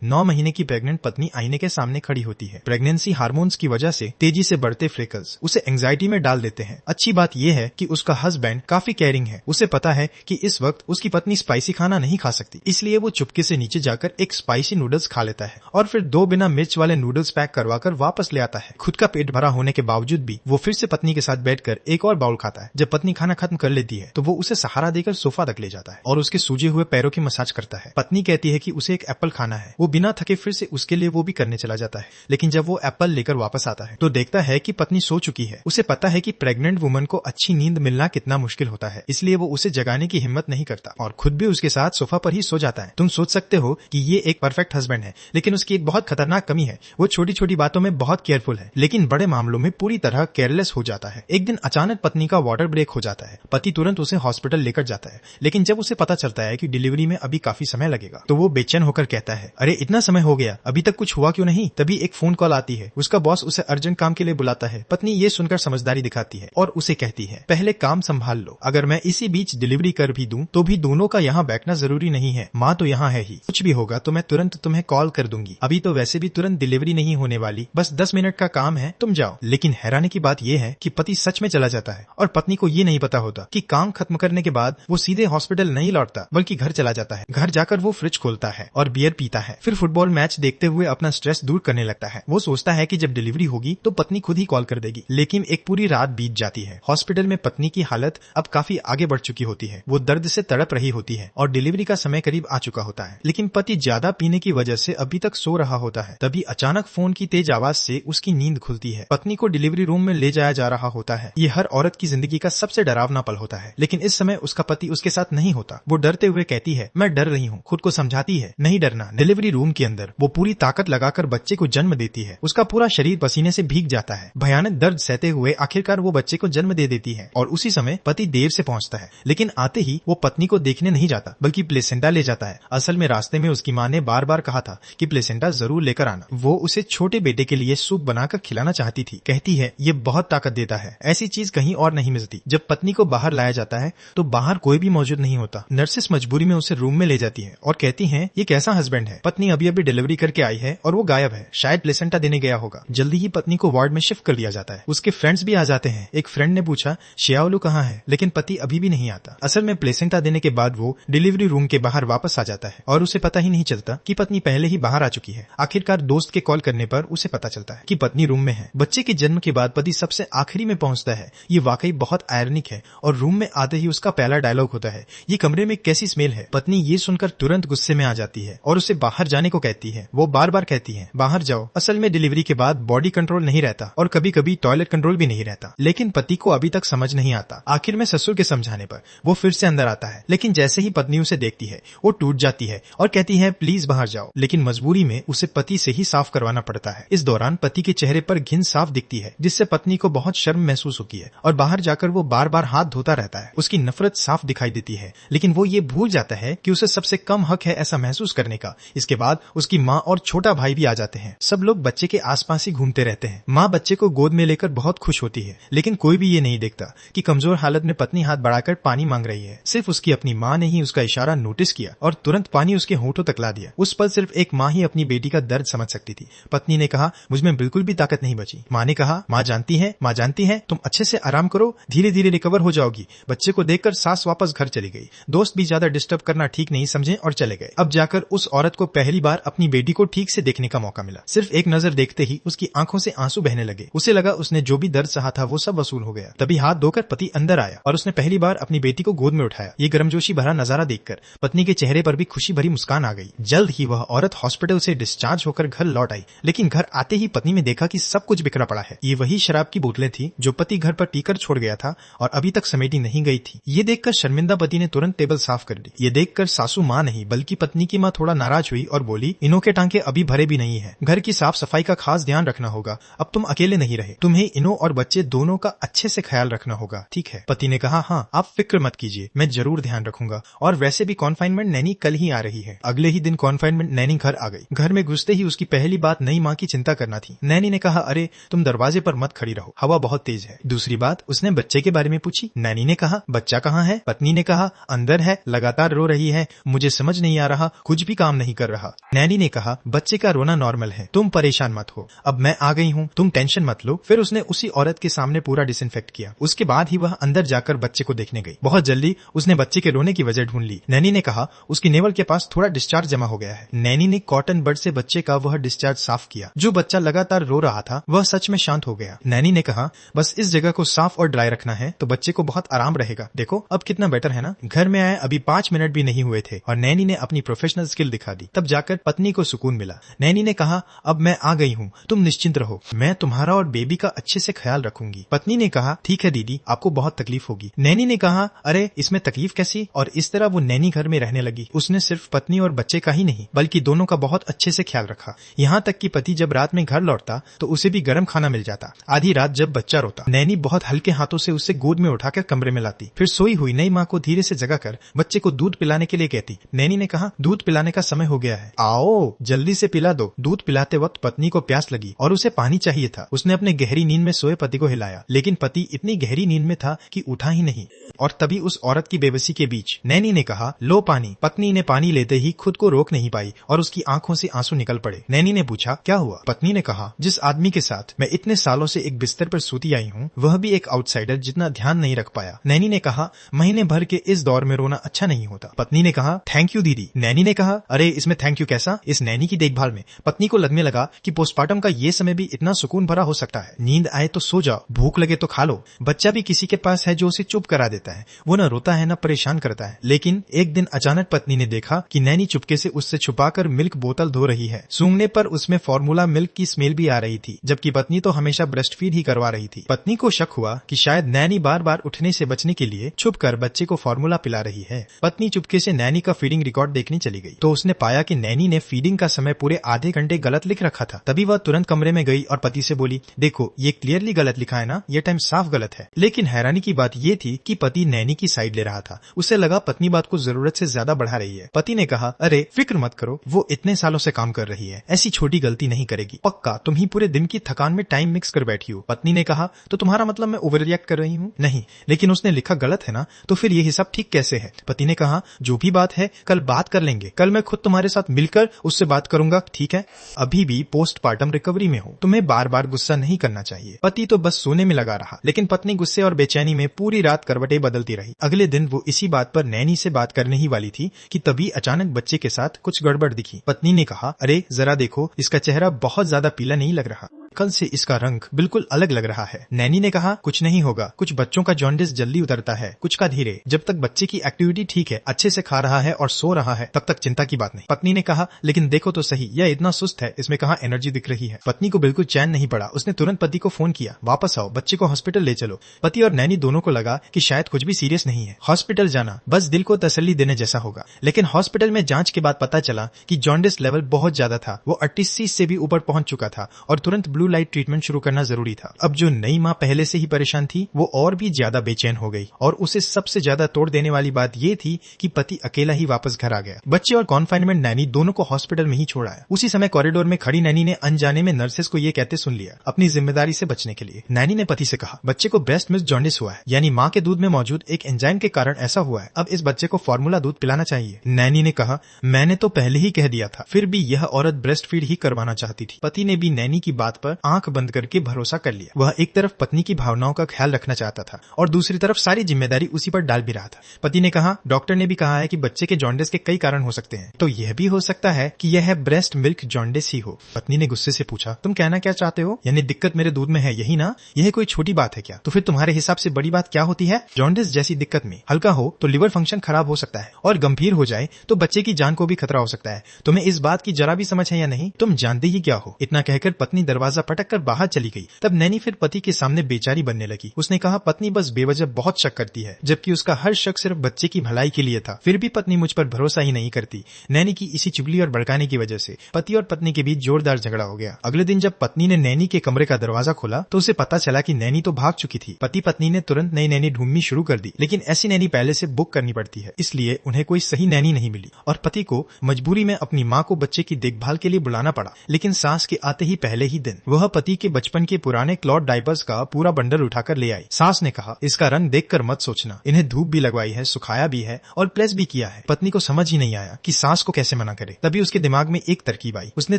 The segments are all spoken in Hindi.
9 महीने की प्रेग्नेंट पत्नी आईने के सामने खड़ी होती है। प्रेगनेंसी हार्मोन्स की वजह से तेजी से बढ़ते फ्रेकल्स उसे एंजाइटी में डाल देते हैं। अच्छी बात यह है कि उसका हस्बैंड काफी केयरिंग है। उसे पता है कि इस वक्त उसकी पत्नी स्पाइसी खाना नहीं खा सकती, इसलिए वो चुपके से नीचे जाकर एक स्पाइसी नूडल्स खा लेता है और फिर 2 बिना मिर्च वाले नूडल्स पैक करवाकर वापस ले आता है। खुद का पेट भरा होने के बावजूद भी वो फिर से पत्नी के साथ बैठकर एक और बाउल खाता है। जब पत्नी खाना खत्म कर लेती है तो वो उसे सहारा देकर सोफा तक ले जाता है और उसके सूजे हुए पैरों की मसाज करता है। पत्नी कहती है कि उसे एक एप्पल खाना है। वो बिना थके फिर से उसके लिए वो भी करने चला जाता है, लेकिन जब वो एप्पल लेकर वापस आता है तो देखता है कि पत्नी सो चुकी है। उसे पता है कि प्रेग्नेंट वुमन को अच्छी नींद मिलना कितना मुश्किल होता है, इसलिए वो उसे जगाने की हिम्मत नहीं करता और खुद भी उसके साथ सोफा पर ही सो जाता है। तुम सोच सकते हो कि ये एक परफेक्ट हस्बैंड है, लेकिन उसकी एक बहुत खतरनाक कमी है। वो छोटी छोटी बातों में बहुत केयरफुल है, लेकिन बड़े मामलों में पूरी तरह केयरलेस हो जाता है। एक दिन अचानक पत्नी का वाटर ब्रेक हो जाता है। पति तुरंत उसे हॉस्पिटल लेकर जाता है, लेकिन जब उसे पता चलता है कि डिलीवरी में अभी काफी समय लगेगा तो वो बेचैन होकर कहता है, अरे इतना समय हो गया, अभी तक कुछ हुआ क्यों नहीं? तभी एक फोन कॉल आती है। उसका बॉस उसे अर्जेंट काम के लिए बुलाता है। पत्नी ये सुनकर समझदारी दिखाती है और उसे कहती है, पहले काम संभाल लो। अगर मैं इसी बीच डिलीवरी कर भी दूं तो भी दोनों का यहाँ बैठना जरूरी नहीं है। माँ तो यहाँ है ही। कुछ भी होगा तो मैं तुरंत तुम्हें कॉल कर दूंगी। अभी तो वैसे भी तुरंत डिलीवरी नहीं होने वाली, बस 10 मिनट का काम है, तुम जाओ। लेकिन हैरानी की बात यह है कि पति सच में चला जाता है और पत्नी को ये नहीं पता होता कि काम खत्म करने के बाद वो सीधे हॉस्पिटल नहीं लौटता बल्कि घर चला जाता है। घर जाकर वो फ्रिज खोलता है और बियर पीता है। फिर फुटबॉल मैच देखते हुए अपना स्ट्रेस दूर करने लगता है। वो सोचता है कि जब डिलीवरी होगी तो पत्नी खुद ही कॉल कर देगी, लेकिन एक पूरी रात बीत जाती है। हॉस्पिटल में पत्नी की हालत अब काफी आगे बढ़ चुकी होती है। वो दर्द से तड़प रही होती है और डिलीवरी का समय करीब आ चुका होता है, लेकिन पति ज्यादा पीने की वजह से अभी तक सो रहा होता है। तभी अचानक फोन की तेज आवाज से उसकी नींद खुलती है। पत्नी को डिलीवरी रूम में ले जाया जा रहा होता है। ये हर औरत की जिंदगी का सबसे डरावना पल होता है, लेकिन इस समय उसका पति उसके साथ नहीं होता। वो डरते हुए कहती है, मैं डर रही हूँ। खुद को समझाती है, नहीं डरना। डिलीवरी रूम के अंदर वो पूरी ताकत लगाकर बच्चे को जन्म देती है। उसका पूरा शरीर पसीने से भीग जाता है। भयानक दर्द सहते हुए आखिरकार वो बच्चे को जन्म दे देती है और उसी समय पति देर से पहुंचता है, लेकिन आते ही वो पत्नी को देखने नहीं जाता बल्कि प्लेसेंटा ले जाता है। असल में रास्ते में उसकी माँ ने बार बार कहा था कि प्लेसेंटा जरूर लेकर आना। वो उसे छोटे बेटे के लिए सूप बनाकर खिलाना चाहती थी। कहती है, ये बहुत ताकत देता है, ऐसी चीज कहीं और नहीं मिलती। जब पत्नी को बाहर लाया जाता है तो बाहर कोई भी मौजूद नहीं होता। नर्सेस मजबूरी में उसे रूम में ले जाती है और कहती हैं, ये कैसा हस्बैंड है? पत्नी अभी अभी डिलीवरी करके आई है और वो गायब है, शायद प्लेसेंटा देने गया होगा। जल्दी ही पत्नी को वार्ड में शिफ्ट कर दिया जाता है। उसके फ्रेंड्स भी आ जाते हैं। एक फ्रेंड ने पूछा, शियाओलू कहाँ है? लेकिन पति अभी भी नहीं आता। असल में प्लेसेंटा देने के बाद वो डिलीवरी रूम के बाहर वापस आ जाता है और उसे पता ही नहीं चलता कि पत्नी पहले ही बाहर आ चुकी है। आखिरकार दोस्त के कॉल करने पर उसे पता चलता है कि पत्नी रूम में है। बच्चे के जन्म के बाद पति सबसे आखिरी में पहुंचता है। ये वाकई बहुत आयरनिक है और रूम में आते ही उसका पहला डायलॉग होता है, ये कमरे में कैसी स्मेल है? पत्नी ये सुनकर तुरंत गुस्से में आ जाती है और उसे बाहर जाने को कहती है। वो बार बार कहती है, बाहर जाओ। असल में डिलीवरी के बाद बॉडी कंट्रोल नहीं रहता और कभी कभी टॉयलेट कंट्रोल भी नहीं रहता, लेकिन पति को अभी तक समझ नहीं आता। आखिर में ससुर के समझाने पर वो फिर से अंदर आता है, लेकिन जैसे ही पत्नी उसे देखती है वो टूट जाती है और कहती है, प्लीज बाहर जाओ। लेकिन मजबूरी में उसे पति से ही साफ करवाना पड़ता है। इस दौरान पति के चेहरे पर घिन साफ दिखती है, जिससे पत्नी को बहुत शर्म महसूस होती है और बाहर जाकर वो बार बार हाथ धोता रहता है। उसकी नफरत साफ दिखाई देती है, लेकिन वो ये भूल जाता है कि उसे सबसे कम हक है ऐसा महसूस करने का। इसके बाद उसकी माँ और छोटा भाई भी आ जाते हैं। सब लोग बच्चे के आसपास ही घूमते रहते हैं। माँ बच्चे को गोद में लेकर बहुत खुश होती है, लेकिन कोई भी ये नहीं देखता कि कमजोर हालत में पत्नी हाथ बढ़ाकर पानी मांग रही है। सिर्फ उसकी अपनी माँ ने ही उसका इशारा नोटिस किया और तुरंत पानी उसके होठों तक ला दिया। उस पल सिर्फ एक माँ ही अपनी बेटी का दर्द समझ सकती थी। पत्नी ने कहा, मुझमें बिल्कुल भी ताकत नहीं बची। माँ ने कहा, माँ जानती है, तुम अच्छे से आराम करो, धीरे धीरे रिकवर हो जाओगी। बच्चे को देखकर सास वापस घर चली गई। दोस्त भी ज्यादा डिस्टर्ब करना ठीक नहीं समझे और चले गए। अब जाकर उस औरत को पहली बार अपनी बेटी को ठीक से देखने का मौका मिला। सिर्फ एक नजर देखते ही उसकी आंखों से आंसू बहने लगे। उसे लगा उसने जो भी दर्द सहा था वो सब वसूल हो गया। तभी हाथ धोकर पति अंदर आया और उसने पहली बार अपनी बेटी को गोद में उठाया। ये गर्मजोशी भरा नजारा देखकर पत्नी के चेहरे पर भी खुशी भरी मुस्कान आ गई। जल्द ही वह औरत हॉस्पिटल से डिस्चार्ज होकर घर लौट आई, लेकिन घर आते ही पत्नी ने देखा कि सब कुछ बिखरा पड़ा है। ये वही शराब की बोतलें थी जो पति घर पर पीकर छोड़ गया था और अभी तक समेटी नहीं गई थी। ये देखकर शर्मिंदा पति ने तुरंत टेबल साफ कर दी। ये देखकर सासू माँ नहीं बल्कि पत्नी की माँ थोड़ा नाराज हुई और बोली, इनो के टांके अभी भरे भी नहीं है। घर की साफ सफाई का खास ध्यान रखना होगा। अब तुम अकेले नहीं रहे, तुम्हें इनो और बच्चे दोनों का अच्छे से ख्याल रखना होगा, ठीक है? पति ने कहा, हाँ आप फिक्र मत कीजिए, मैं जरूर ध्यान रखूंगा। और वैसे भी कॉन्फाइनमेंट नैनी कल ही आ रही है। अगले ही दिन कॉन्फाइनमेंट नैनी घर आ गई। घर में घुसते ही उसकी पहली बात नई माँ की चिंता करना थी। नैनी ने कहा, अरे तुम दरवाजे पर मत खड़ी रहो, हवा बहुत तेज है। दूसरी बात, उसने बच्चे के बारे में पूछी। नैनी ने कहा, बच्चा कहाँ है? पत्नी ने कहा, अंदर है, लगातार रो रही है, मुझे समझ नहीं आ रहा, कुछ भी काम नहीं कर रहा। कहा। नैनी ने कहा, बच्चे का रोना नॉर्मल है, तुम परेशान मत हो, अब मैं आ गई हूँ, तुम टेंशन मत लो। फिर उसने उसी औरत के सामने पूरा डिसइंफेक्ट किया। उसके बाद ही वह अंदर जाकर बच्चे को देखने गई। बहुत जल्दी उसने बच्चे के रोने की वजह ढूंढ ली। नैनी ने कहा, उसकी नेवल के पास थोड़ा डिस्चार्ज जमा हो गया है। नैनी ने कॉटन बड से बच्चे का वह डिस्चार्ज साफ किया। जो बच्चा लगातार रो रहा था वह सच में शांत हो गया। नैनी ने कहा, बस इस जगह को साफ और ड्राई रखना है तो बच्चे को बहुत आराम रहेगा। देखो अब कितना बेटर है ना। घर में आए अभी 5 मिनट भी नहीं हुए थे और नैनी ने अपनी प्रोफेशनल स्किल दिखा दी। तब जाकर पत्नी को सुकून मिला। नैनी ने कहा, अब मैं आ गई हूँ, तुम निश्चिंत रहो, मैं तुम्हारा और बेबी का अच्छे से ख्याल रखूंगी। पत्नी ने कहा, ठीक है दीदी, आपको बहुत तकलीफ होगी। नैनी ने कहा, अरे इसमें तकलीफ कैसी। और इस तरह वो नैनी घर में रहने लगी। उसने सिर्फ पत्नी और बच्चे का ही नहीं बल्कि दोनों का बहुत अच्छे से ख्याल रखा। यहाँ तक कि पति जब रात में घर लौटता तो उसे भी गर्म खाना मिल जाता। आधी रात जब बच्चा रोता, नैनी बहुत हल्के हाथों से उसे गोद में उठाकर कमरे में लाती। फिर सोई हुई नई माँ को धीरे से जगाकर बच्चे को दूध पिलाने के लिए कहती। नैनी ने कहा, दूध पिलाने का समय हो गया है, आओ जल्दी से पिला दो। दूध पिलाते वक्त पत्नी को प्यास लगी और उसे पानी चाहिए था। उसने अपने गहरी नींद में सोए पति को हिलाया, लेकिन पति इतनी गहरी नींद में था कि उठा ही नहीं। और तभी उस औरत की बेबसी के बीच नैनी ने कहा, लो पानी। पत्नी ने पानी लेते ही खुद को रोक नहीं पाई और उसकी आंखों से आंसू निकल पड़े। नैनी ने पूछा, क्या हुआ। पत्नी ने कहा, जिस आदमी के साथ मैं इतने सालों से एक बिस्तर पर सोती आई हूँ वह भी एक आउटसाइडर जितना ध्यान नहीं रख पाया। नैनी ने कहा, महीने भर के इस दौर में रोना अच्छा नहीं होता। पत्नी ने कहा, थैंक यू दीदी। नैनी ने कहा, अरे इसमें थैंक यू कैसा। इस नैनी की देखभाल में पत्नी को लगने लगा कि पोस्टमार्टम का ये समय भी इतना सुकून भरा हो सकता है। नींद आए तो सो जाओ, भूख लगे तो खा लो। बच्चा भी किसी के पास है जो उसे चुप करा देता है, वो न रोता है न परेशान करता है। लेकिन एक दिन अचानक पत्नी ने देखा कि नैनी चुपके से उससे छुपाकर मिल्क बोतल धो रही है। सूंघने पर उसमें फॉर्मूला मिल्क की स्मेल भी आ रही थी, जबकि पत्नी तो हमेशा ब्रेस्ट फीड ही करवा रही थी। पत्नी को शक हुआ कि शायद नैनी बार बार उठने से बचने के लिए छुपकर बच्चे को फॉर्मूला पिला रही है। पत्नी चुपके से नैनी का फीडिंग रिकॉर्ड देखने चली गई तो उसने पाया कि नैनी ने फीडिंग का समय पूरे आधे घंटे गलत लिख रखा था। तभी वह तुरंत कमरे में गई और पति से बोली, देखो ये क्लियरली गलत लिखा है ना, ये टाइम साफ गलत है। लेकिन हैरानी की बात ये थी कि पति नैनी की साइड ले रहा था। उसे लगा पत्नी बात को जरूरत से ज्यादा बढ़ा रही है। पति ने कहा, अरे फिक्र मत करो, वो इतने सालों से काम कर रही है, ऐसी छोटी गलती नहीं करेगी। पक्का तुम ही पूरे दिन की थकान में टाइम मिक्स कर बैठी हो। पत्नी ने कहा, तो तुम्हारा मतलब मैं ओवर रिएक्ट कर रही हूँ। नहीं, लेकिन उसने लिखा गलत है ना, तो फिर ये हिसाब ठीक कैसे है। पति ने कहा, जो भी बात है कल बात कर लेंगे, कल मैं खुद तुम्हारे साथ मिलकर उससे बात करूंगा, ठीक है। अभी भी पोस्टमार्टम रिकवरी में हो, तुम्हें बार बार गुस्सा नहीं करना चाहिए। पति तो बस सोने में लगा रहा, लेकिन पत्नी गुस्से और बेचैनी में पूरी रात करवटें बदलती रही। अगले दिन वो इसी बात पर नैनी से बात करने ही वाली थी कि तभी अचानक बच्चे के साथ कुछ गड़बड़ दिखी। पत्नी ने कहा, अरे जरा देखो, इसका चेहरा बहुत ज्यादा पीला नहीं लग रहा, कल से इसका रंग बिल्कुल अलग लग रहा है। नैनी ने कहा, कुछ नहीं होगा, कुछ बच्चों का जॉन्डिस जल्दी उतरता है, कुछ का धीरे। जब तक बच्चे की एक्टिविटी ठीक है, अच्छे से खा रहा है और सो रहा है, तब तक चिंता की बात नहीं। पत्नी ने कहा, लेकिन देखो तो सही, यह इतना सुस्त है, इसमें कहाँ एनर्जी दिख रही है। पत्नी को बिल्कुल चैन नहीं पड़ा। उसने तुरंत पति को फोन किया, वापस आओ, बच्चे को हॉस्पिटल ले चलो। पति और नैनी दोनों को लगा कि शायद कुछ भी सीरियस नहीं है, हॉस्पिटल जाना बस दिल को तसल्ली देने जैसा होगा। लेकिन हॉस्पिटल में जांच के बाद पता चला कि जॉन्डिस लेवल बहुत ज्यादा था, वो 38 से भी ऊपर पहुंच चुका था और तुरंत ब्लू लाइट ट्रीटमेंट शुरू करना जरूरी था। अब जो नई माँ पहले से ही परेशान थी वो और भी ज्यादा बेचैन हो गई और उसे सबसे ज्यादा तोड़ देने वाली बात ये थी कि पति अकेला ही वापस घर आ गया। बच्चे और कॉन्फाइनमेंट नैनी दोनों को हॉस्पिटल में ही छोड़ आया। उसी समय कॉरिडोर में खड़ी नैनी ने अनजाने में नर्सेस को ये कहते सुन लिया, अपनी जिम्मेदारी से बचने के लिए। नैनी ने पति से कहा, बच्चे को ब्रेस्ट मिल्क जॉन्डिस हुआ है, यानी माँ के दूध में मौजूद एक एंजाइम के कारण ऐसा हुआ है। अब इस बच्चे को फॉर्मूला दूध पिलाना चाहिए। नैनी ने कहा, मैंने तो पहले ही कह दिया था, फिर भी यह औरत ब्रेस्ट फीड ही करवाना चाहती थी। पति ने भी नैनी की बात पर आंख बंद करके भरोसा कर लिया। वह एक तरफ पत्नी की भावनाओं का ख्याल रखना चाहता था और दूसरी तरफ सारी जिम्मेदारी उसी पर डाल भी रहा था। पति ने कहा, डॉक्टर ने भी कहा है कि बच्चे के जॉन्डिस के कई कारण हो सकते हैं, तो यह भी हो सकता है कि यह ब्रेस्ट मिल्क जॉन्डिस ही हो। पत्नी ने गुस्से से पूछा, तुम कहना क्या चाहते हो, यानी दिक्कत मेरे दूध में है, यही ना? यह कोई छोटी बात है क्या? तो फिर तुम्हारे हिसाब से बड़ी बात क्या होती है? जॉन्डिस जैसी दिक्कत में हल्का हो तो लिवर फंक्शन खराब हो सकता है और गंभीर हो जाए तो बच्चे की जान को भी खतरा हो सकता है। तुम्हें इस बात की जरा भी समझ है या नहीं? तुम जानते ही क्या हो? इतना कहकर पत्नी दरवाजा पटक कर बाहर चली गई। तब नैनी फिर पति के सामने बेचारी बनने लगी। उसने कहा, पत्नी बस बेवजह बहुत शक करती है, जबकि उसका हर शक सिर्फ बच्चे की भलाई के लिए था। फिर भी पत्नी मुझ पर भरोसा ही नहीं करती। नैनी की इसी चुगली और भड़काने की वजह से पति और पत्नी के बीच जोरदार झगड़ा हो गया। अगले दिन जब पत्नी ने नैनी के कमरे का दरवाजा खोला तो उसे पता चला कि नैनी तो भाग चुकी थी। पति पत्नी ने तुरंत नई नैनी ढूंढनी शुरू कर दी, लेकिन ऐसी नैनी पहले से बुक करनी पड़ती है, इसलिए उन्हें कोई सही नैनी नहीं मिली और पति को मजबूरी में अपनी माँ को बच्चे की देखभाल के लिए बुलाना पड़ा। लेकिन सांस के आते ही पहले ही दिन वह पति के बचपन के पुराने क्लॉथ डायपर्स का पूरा बंडल उठाकर ले आई। सास ने कहा, इसका रंग देखकर मत सोचना, इन्हें धूप भी लगवाई है, सुखाया भी है और प्रेस भी किया है। पत्नी को समझ ही नहीं आया कि सास को कैसे मना करे। तभी उसके दिमाग में एक तरकीब आई। उसने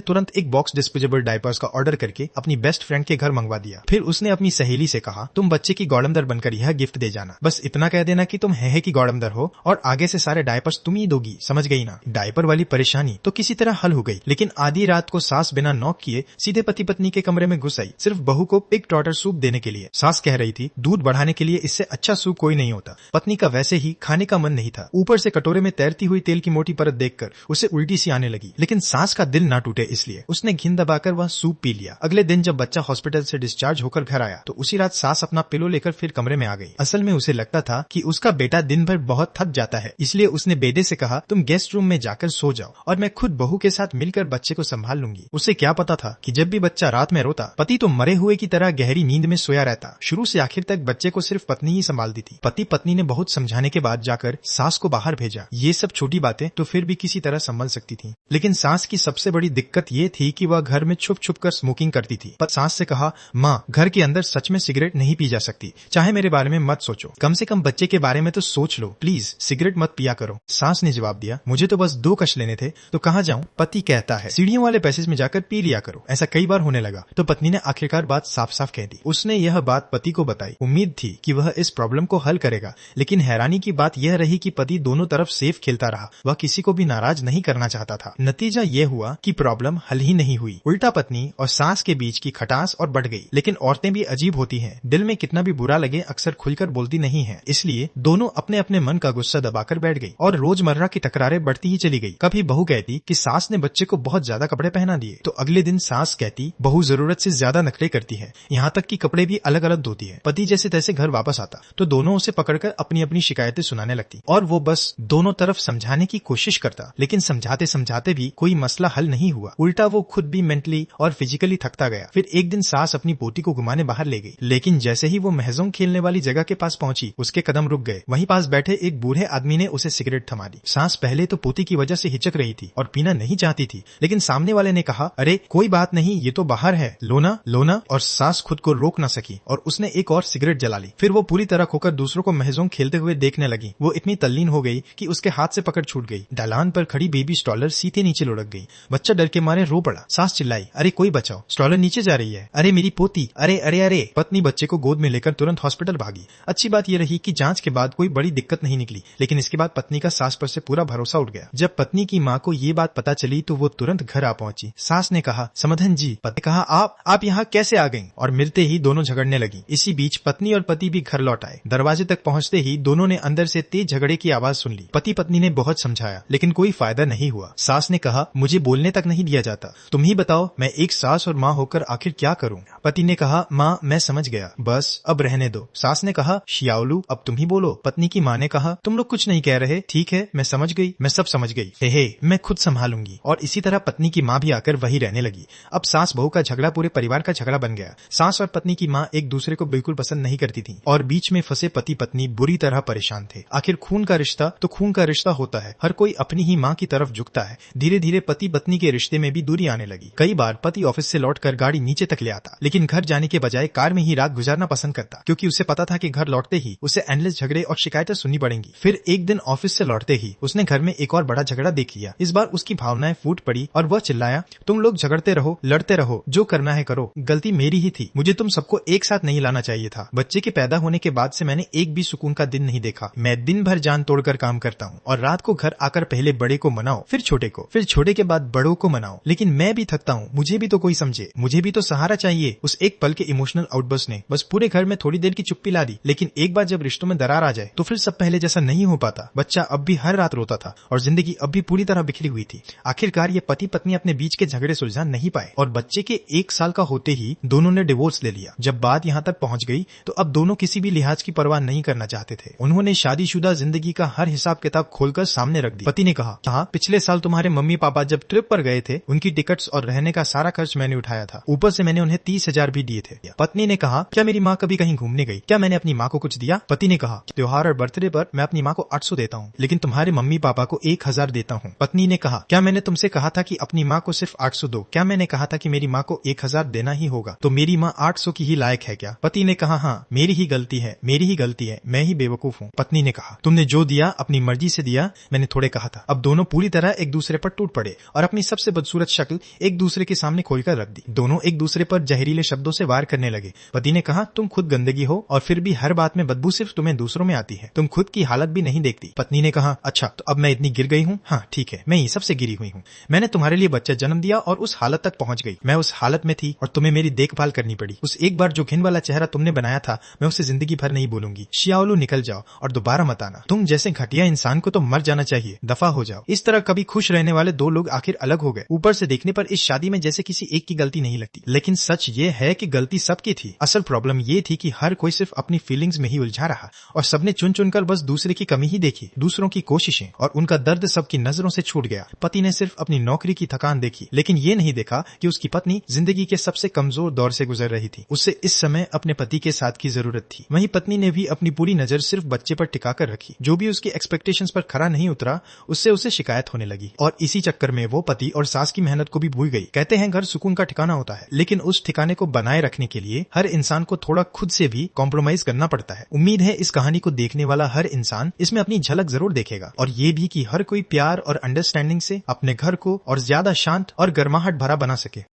तुरंत एक बॉक्स डिस्पोजेबल डायपर्स का ऑर्डर करके अपनी बेस्ट फ्रेंड के घर मंगवा दिया। फिर उसने अपनी सहेली से कहा, तुम बच्चे की गौड़मदर बनकर यह गिफ्ट दे जाना, बस इतना कह देना कि तुम है की गौड़मदर हो और आगे से सारे डायपर्स तुम ही दोगी, समझ गई ना। डायपर वाली परेशानी तो किसी तरह हल हो गई, लेकिन आधी रात को सास बिना नॉक किए सीधे पति पत्नी के कमरे में घुस आई, सिर्फ बहू को पिग टॉटर सूप देने के लिए। सास कह रही थी, दूध बढ़ाने के लिए इससे अच्छा सूप कोई नहीं होता। पत्नी का वैसे ही खाने का मन नहीं था, ऊपर से कटोरे में तैरती हुई तेल की मोटी परत देखकर उसे उल्टी सी आने लगी, लेकिन सास का दिल ना टूटे इसलिए उसने घिन दबाकर वह सूप पी लिया। अगले दिन जब बच्चा हॉस्पिटल से डिस्चार्ज होकर घर आया तो उसी रात सास अपना पिलो लेकर फिर कमरे में आ गई। असल में उसे लगता था कि उसका बेटा दिन भर बहुत थक जाता है, इसलिए उसने बेटे से कहा, तुम गेस्ट रूम में जाकर सो जाओ और मैं खुद बहू के साथ मिलकर बच्चे को संभाल लूंगी। उसे क्या पता था कि जब भी बच्चा रात में रोता, पति तो मरे हुए की तरह गहरी नींद में सोया रहता। शुरू से आखिर तक बच्चे को सिर्फ पत्नी ही संभालती थी। पति पत्नी ने बहुत समझाने के बाद जाकर सास को बाहर भेजा। ये सब छोटी बातें तो फिर भी किसी तरह संभल सकती थी, लेकिन सास की सबसे बड़ी दिक्कत ये थी कि वह घर में छुप छुप कर स्मोकिंग करती थी। पर सास से कहा, माँ, घर के अंदर सच में सिगरेट नहीं पी जा सकती, चाहे मेरे बारे में मत सोचो, कम से कम बच्चे के बारे में तो सोच लो, प्लीज सिगरेट मत पिया करो। सास ने जवाब दिया, मुझे तो बस 2 कश लेने थे तो कहाँ जाऊँ। पति कहता है, सीढ़ियों वाले पैसेज में जाकर पी लिया करो। ऐसा कई बार होने लगा तो पत्नी ने आखिरकार बात साफ साफ कह दी। उसने यह बात पति को बताई। उम्मीद थी कि वह इस प्रॉब्लम को हल करेगा, लेकिन हैरानी की बात यह रही कि पति दोनों तरफ सेफ खेलता रहा। वह किसी को भी नाराज नहीं करना चाहता था। नतीजा यह हुआ कि प्रॉब्लम हल ही नहीं हुई। उल्टा पत्नी और सास के बीच की खटास और बढ़ गई। लेकिन औरतें भी अजीब होती हैं, दिल में कितना भी बुरा लगे अक्सर खुलकर बोलती नहीं है, इसलिए दोनों अपने अपने मन का गुस्सा दबाकर बैठ गई और रोजमर्रा की तकरारें बढ़ती ही चली गई। कभी बहू कहती कि सास ने बच्चे को बहुत ज्यादा कपड़े पहना दिए, तो अगले दिन सास कहती बहू जरूरत से ज्यादा नखरे करती है, यहाँ तक कि कपड़े भी अलग अलग धोती है। पति जैसे तैसे घर वापस आता तो दोनों उसे पकड़कर अपनी अपनी शिकायतें सुनाने लगती और वो बस दोनों तरफ समझाने की कोशिश करता, लेकिन समझाते समझाते भी कोई मसला हल नहीं हुआ। उल्टा वो खुद भी मेंटली और फिजिकली थकता गया। फिर एक दिन सास अपनी पोती को घुमाने बाहर ले गई, लेकिन जैसे ही वो महजों खेलने वाली जगह के पास पहुंची, उसके कदम रुक गए। वहीं पास बैठे एक बूढ़े आदमी ने उसे सिगरेट थमा दी। सास पहले तो पोती की वजह से हिचक रही थी और पीना नहीं चाहती थी, लेकिन सामने वाले ने कहा, अरे कोई बात नहीं, ये तो बाहर है, लोना लोना। और सास खुद को रोक न सकी और उसने एक और सिगरेट जला ली। फिर वो पूरी तरह खोकर दूसरों को महजों खेलते हुए देखने लगी। वो इतनी तल्लीन हो गई कि उसके हाथ से पकड़ छूट गई। ढलान पर खड़ी बेबी स्टॉलर सीधे नीचे लुढ़क गई। बच्चा डर के मारे रो पड़ा। सास चिल्लाई, अरे कोई बचाओ, स्टॉलर नीचे जा रही है, अरे मेरी पोती, अरे अरे अरे। पत्नी बच्चे को गोद में लेकर तुरंत हॉस्पिटल भागी। अच्छी बात यह रही कि जांच के बाद कोई बड़ी दिक्कत नहीं निकली, लेकिन इसके बाद पत्नी का सास पर से पूरा भरोसा उठ गया। जब पत्नी की माँ को ये बात पता चली तो वो तुरंत घर आ पहुंची। सास ने कहा, समधन जी। पति ने कहा, आप यहाँ कैसे आ गई? और मिलते ही दोनों झगड़ने लगी। इसी बीच पत्नी और पति भी घर लौट आए। दरवाजे तक पहुंचते ही दोनों ने अंदर से तेज झगड़े की आवाज सुन ली। पति पत्नी ने बहुत समझाया, लेकिन कोई फायदा नहीं हुआ। सास ने कहा, मुझे बोलने तक नहीं दिया जाता, तुम ही बताओ मैं एक सास और माँ होकर आखिर क्या करूं? पति ने कहा, माँ मैं समझ गया, बस अब रहने दो। सास ने कहा, शियाउलू अब तुम ही बोलो। पत्नी की माँ ने कहा, तुम लोग कुछ नहीं कह रहे, ठीक है मैं समझ गई, मैं सब समझ गई, हे मैं खुद संभालूंगी। और इसी तरह पत्नी की माँ भी आकर वही रहने लगी। अब सास बहू का झगड़ा पूरे परिवार का झगड़ा बन गया। सास और पत्नी की माँ एक दूसरे को बिल्कुल पसंद नहीं करती थी और बीच में फंसे पति पत्नी बुरी तरह परेशान थे। आखिर खून का रिश्ता तो खून का रिश्ता होता है, हर कोई अपनी ही माँ की तरफ झुकता है। धीरे धीरे पति पत्नी के रिश्ते में भी दूरी आने लगी। कई बार पति ऑफिस से लौटकर गाड़ी नीचे तक ले आता, लेकिन घर जाने के बजाय कार में ही रात गुजारना पसंद करता, क्योंकि उसे पता था कि घर लौटते ही उसे एंडलेस झगड़े और शिकायतें सुननी पड़ेंगी। फिर एक दिन ऑफिस से लौटते ही उसने घर में एक और बड़ा झगड़ा देख लिया। इस बार उसकी भावनाएं फूट पड़ी और वह चिल्लाया, तुम लोग झगड़ते रहो, लड़ते रहो, जो करना है करो, गलती मेरी ही थी, मुझे तुम सबको एक साथ नहीं लाना चाहिए था। बच्चे के पैदा होने के बाद से मैंने एक भी सुकून का दिन नहीं देखा। मैं दिन भर जान तोड़कर काम करता हूँ और रात को घर आकर पहले बड़े को मनाओ, फिर छोटे को, फिर छोटे के बाद बड़ों को मनाओ, लेकिन मैं भी थकता हूँ, मुझे भी तो कोई समझे, मुझे भी तो सहारा चाहिए। उस एक पल के इमोशनल आउटबर्स्ट ने बस पूरे घर में थोड़ी देर की चुप्पी ला दी। लेकिन एक बार जब रिश्तों में दरार आ जाए तो फिर सब पहले जैसा नहीं हो पाता। बच्चा अब भी हर रात रोता था और जिंदगी अब भी पूरी तरह बिखरी हुई थी। आखिरकार ये पति पत्नी अपने बीच के झगड़े सुलझा नहीं पाए और बच्चे के 1 साल का होते ही दोनों ने डिवोर्स ले लिया। जब बात यहाँ तक पहुँच गई तो अब दोनों किसी भी लिहाज की परवाह नहीं करना चाहते थे। उन्होंने शादीशुदा जिंदगी का हर हिसाब किताब खोलकर सामने रख दिया। पति ने कहा, हाँ पिछले साल तुम्हारे मम्मी पापा जब ट्रिप पर गए थे, उनकी टिकट्स और रहने का सारा खर्च मैंने उठाया था, ऊपर से मैंने उन्हें 30,000 भी दिए थे। पत्नी ने कहा, क्या मेरी माँ कभी कहीं घूमने गई? क्या मैंने अपनी माँ को कुछ दिया? पति ने कहा, त्योहार और बर्थडे पर मैं अपनी माँ को 800 देता हूँ, लेकिन तुम्हारे मम्मी पापा को 1000 देता हूँ। पत्नी ने कहा, क्या मैंने तुमसे कहा था कि अपनी माँ को सिर्फ 800 दो? क्या मैंने कहा था कि मेरी माँ को को 1000 देना ही होगा, तो मेरी माँ 800 की ही लायक है क्या? पति ने कहा, हाँ मेरी ही गलती है, मेरी ही गलती है, मैं ही बेवकूफ हूँ। पत्नी ने कहा, तुमने जो दिया अपनी मर्जी से दिया, मैंने थोड़े कहा था। अब दोनों पूरी तरह एक दूसरे पर टूट पड़े और अपनी सबसे बदसूरत शक्ल एक दूसरे के सामने खोलकर रख दी। दोनों एक दूसरे पर जहरीले शब्दों से वार करने लगे। पति ने कहा, तुम खुद गंदगी हो और फिर भी हर बात में बदबू सिर्फ तुम्हें दूसरों में आती है, तुम खुद की हालत भी नहीं देखती। पत्नी ने कहा, अच्छा तो अब मैं इतनी गिर गई हूँ? हाँ ठीक है, मैं ही सबसे गिरी हुई हूँ। मैंने तुम्हारे लिए बच्चा जन्म दिया और उस हालत तक पहुंच गई। मैं उस हालत में थी और तुम्हें मेरी देखभाल करनी पड़ी। उस एक बार जो घिन वाला चेहरा तुमने बनाया था, मैं उसे जिंदगी भर नहीं भूलूंगी। शियाओलू निकल जाओ और दोबारा मत आना। तुम जैसे घटिया इंसान को तो मर जाना चाहिए, दफा हो जाओ। इस तरह कभी खुश रहने वाले दो लोग आखिर अलग हो गए। ऊपर से देखने पर इस शादी में जैसे किसी एक की गलती नहीं लगती, लेकिन सच ये है कि गलती सबकी थी। असल प्रॉब्लम ये थी कि हर कोई सिर्फ अपनी फीलिंग्स में ही उलझा रहा और सबने चुन चुनकर बस दूसरे की कमी ही देखी, दूसरों की कोशिशें और उनका दर्द सबकी नजरों से छूट गया। पति ने सिर्फ अपनी नौकरी की थकान देखी, लेकिन ये नहीं देखा कि उसकी पत्नी जिंदगी के सबसे कमजोर दौर से गुजर रही थी। उसे इस समय अपने पति के साथ की जरूरत थी। वहीं पत्नी ने भी अपनी पूरी नजर सिर्फ बच्चे पर टिकाकर रखी। जो भी उसकी एक्सपेक्टेशंस पर खरा नहीं उतरा, उससे उसे शिकायत होने लगी और इसी चक्कर में वो पति और सास की मेहनत को भी भूल गई। कहते हैं घर सुकून का ठिकाना होता है, लेकिन उस ठिकाने को बनाए रखने के लिए हर इंसान को थोड़ा खुद से भी कॉम्प्रोमाइज करना पड़ता है। उम्मीद है इस कहानी को देखने वाला हर इंसान इसमें अपनी झलक जरूर देखेगा और ये भी कि हर कोई प्यार और अंडरस्टैंडिंग से अपने घर को और ज्यादा शांत और गर्माहट भरा बना सके।